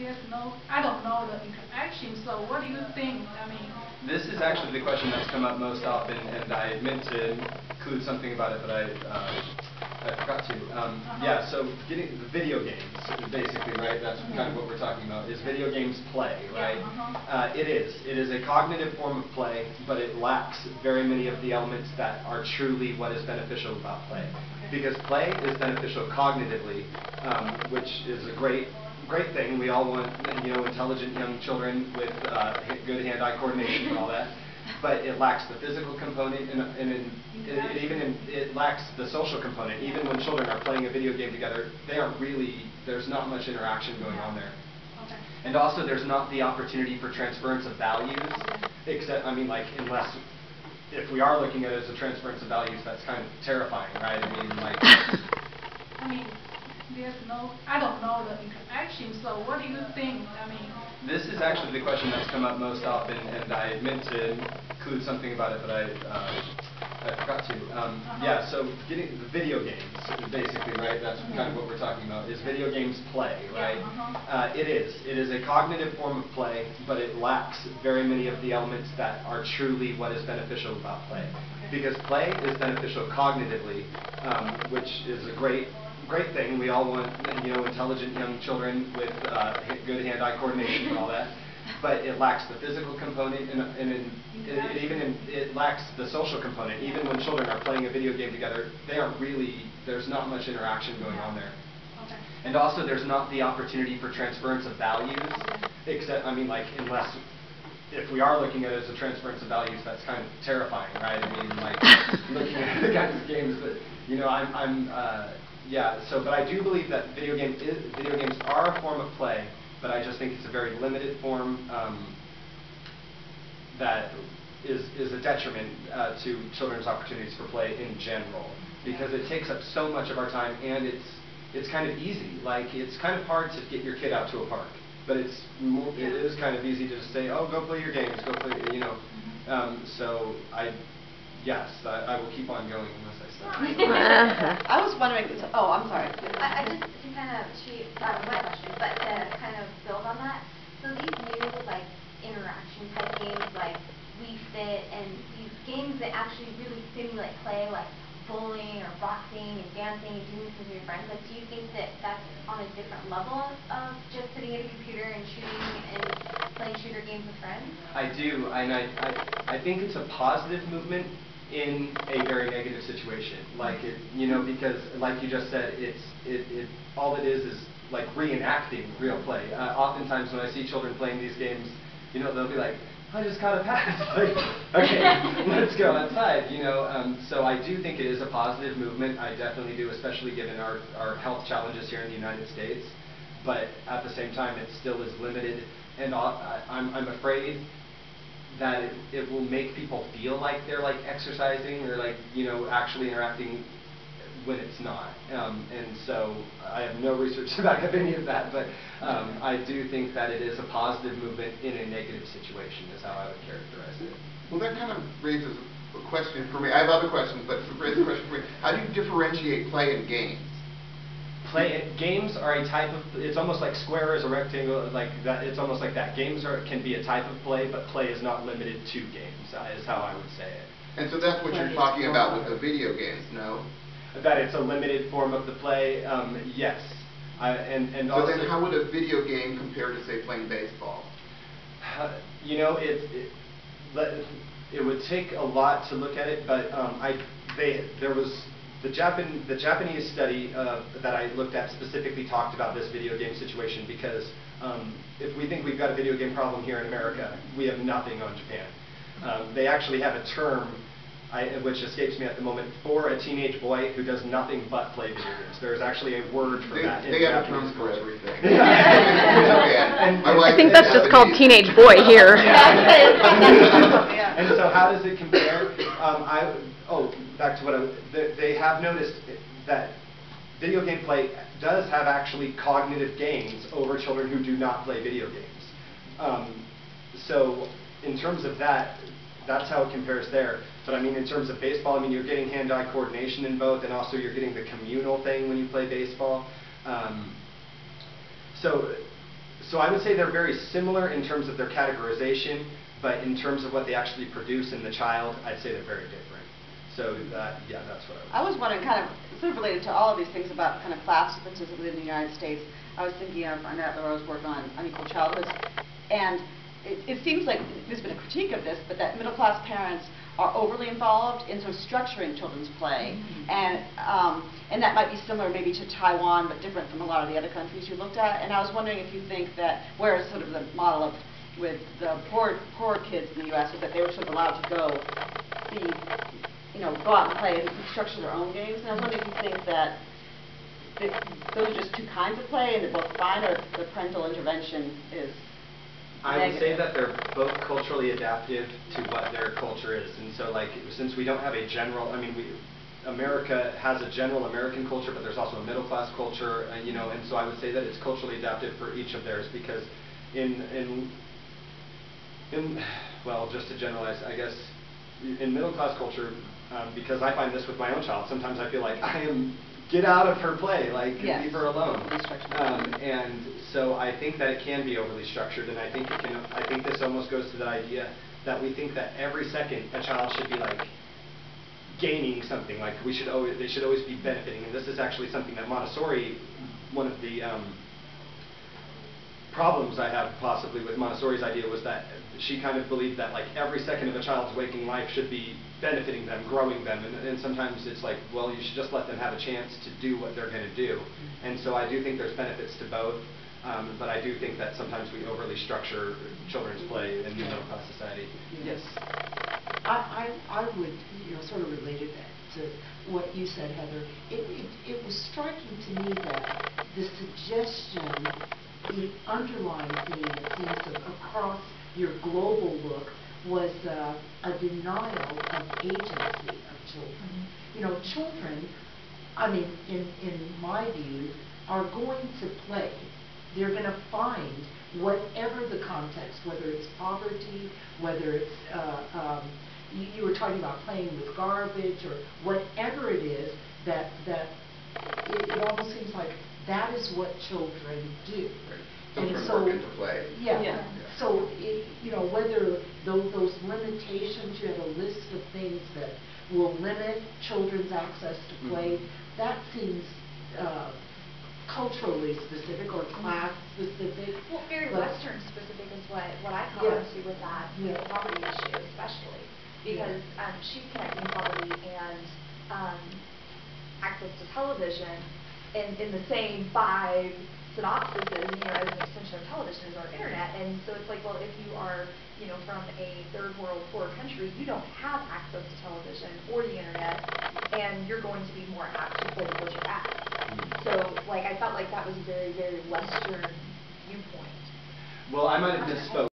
there's no, I don't know the interaction, so what do you think? I mean, this is actually the question that's come up most often, and I meant to include something about it, but I forgot to. Yeah, so getting the video games, basically, right? That's kind of what we're talking about, is video games play, right? It is. It is a cognitive form of play, but it lacks very many of the elements that are truly what is beneficial about play. Because play is beneficial cognitively, which is a great thing. We all want, intelligent young children with good hand-eye coordination and all that. But it lacks the physical component, and it lacks the social component. Even when children are playing a video game together, they aren't really, there's not much interaction going on there. Okay. And also, there's not the opportunity for transference of values, except, unless, if we are looking at it as a transference of values, that's kind of terrifying, right? There's no, I don't know the interaction, so what do you think? This is actually the question that's come up most often, and I meant to include something about it, but I forgot to. Yeah, so getting the video games, basically, right? That's kind of what we're talking about, is video games play, right? It is. It is a cognitive form of play, but it lacks very many of the elements that are truly what is beneficial about play. Because play is beneficial cognitively, which is a great thing. We all want, intelligent young children with good hand-eye coordination and all that. But it lacks the physical component, and it lacks the social component. Even when children are playing a video game together, they aren't really, there's not much interaction going on there. Okay. And also, there's not the opportunity for transference of values, except, unless, if we are looking at it as a transference of values, that's kind of terrifying, right? Looking at the kinds of games that, yeah, but I do believe that video games are a form of play, but I just think it's a very limited form that is a detriment to children's opportunities for play in general, because it takes up so much of our time, and it's kind of easy. It's kind of hard to get your kid out to a park, but it is kind of easy to just say, oh, go play your games, go play, Yes, I will keep on going unless I stop. I was wondering, I'm sorry. I just, to kind of, my question, but to kind of build on that, so these new, interaction type games, like We Fit, and these games that actually really stimulate play, like bowling or boxing and dancing and doing things with your friends, do you think that that's on a different level of just sitting at a computer and shooting and playing shooter games with friends? I do, and I think it's a positive movement in a very negative situation, because like you just said, all it is like reenacting real play. Oftentimes when I see children playing these games, they'll be like, I just caught a pass. Okay, let's go outside. So I do think it is a positive movement. I definitely do, especially given our health challenges here in the United States. But at the same time, it still is limited, and I'm afraid that it will make people feel like they're exercising or actually interacting when it's not. And so I have no research to back up any of that, but I do think that it is a positive movement in a negative situation is how I would characterize it. Well, that kind of raises a question for me. I have other questions, but it raises a question for me. How do you differentiate play and games? Games are a type of, it's almost like square is a rectangle, like that. It's almost like that. Games can be a type of play, but play is not limited to games, is how I would say it. And so that's what you're talking about with the video games, no? That it's a limited form of the play, yes. And so then how would a video game compare to, say, playing baseball? It would take a lot to look at it, but there was the Japanese study that I looked at specifically talked about this video game situation, because if we think we've got a video game problem here in America, we have nothing on Japan. They actually have a term, which escapes me at the moment, for a teenage boy who does nothing but play video games. There's actually a word for that. They have a term for everything. I think that's just called teenage boy here. And so how does it compare? Back to what they have noticed that video game play does have actually cognitive gains over children who do not play video games. So in terms of that, that's how it compares there. But in terms of baseball, you're getting hand-eye coordination in both, and also you're getting the communal thing when you play baseball. So I would say they're very similar in terms of their categorization, but in terms of what they actually produce in the child, I'd say they're very different. So yeah, that's what I was wondering, kind of, sort of related to all of these things about kind of class differences within the United States. I was thinking of, I know I was working on unequal childhoods, and it seems like there's been a critique of this, but that middle-class parents are overly involved in sort of structuring children's play, and that might be similar maybe to Taiwan, but different from a lot of the other countries you looked at. And I was wondering if you think that, whereas sort of the model of with the poor kids in the U.S. is that they were sort of allowed to go go out and play and structure their own games. And I was wondering if you think that those are just two kinds of play and they're both fine, or the parental intervention is I would say that they're both culturally adaptive to what their culture is. And so, like, since we don't have a general, I mean, America has a general American culture, but there's also a middle class culture, and so I would say that it's culturally adaptive for each of theirs, because well, just to generalize, I guess, in middle class culture, because I find this with my own child, sometimes I feel like get out of her play, like, leave her alone. And so I think that it can be overly structured, and I think this almost goes to the idea that we think that every second a child should be like gaining something, like they should always be benefiting. And this is actually something that Montessori, one of the problems I have possibly with Montessori's idea was that she kind of believed that like every second of a child's waking life should be benefiting them, growing them, and sometimes it's like, well, you should just let them have a chance to do what they're going to do. And so I do think there's benefits to both, but I do think that sometimes we overly structure children's play in the middle class society. Yes. I would, sort of related that to what you said, Heather. It was striking to me that the suggestion, the underlying theme, it seems, across your global look was a denial of agency of children. Children, I mean, in my view, are going to play. They're going to find whatever the context, whether it's poverty, whether it's, you were talking about playing with garbage, or whatever it is, that it almost seems like that is what children do. Children work into play. Yeah. So, whether those limitations, you have a list of things that will limit children's access to play, that seems culturally specific or class specific. Well, very Western specific is what I come to with that, with the poverty issue especially, because she's connecting poverty and access to television in the same 5 synopsis as an extension of television is our internet. And so it's like, well, if you are, from a third world poor country, you don't have access to television or the internet, and you're going to be more apt to play what you're at. So, like, I felt like that was a very, very Western viewpoint. Well, I might have misspoke.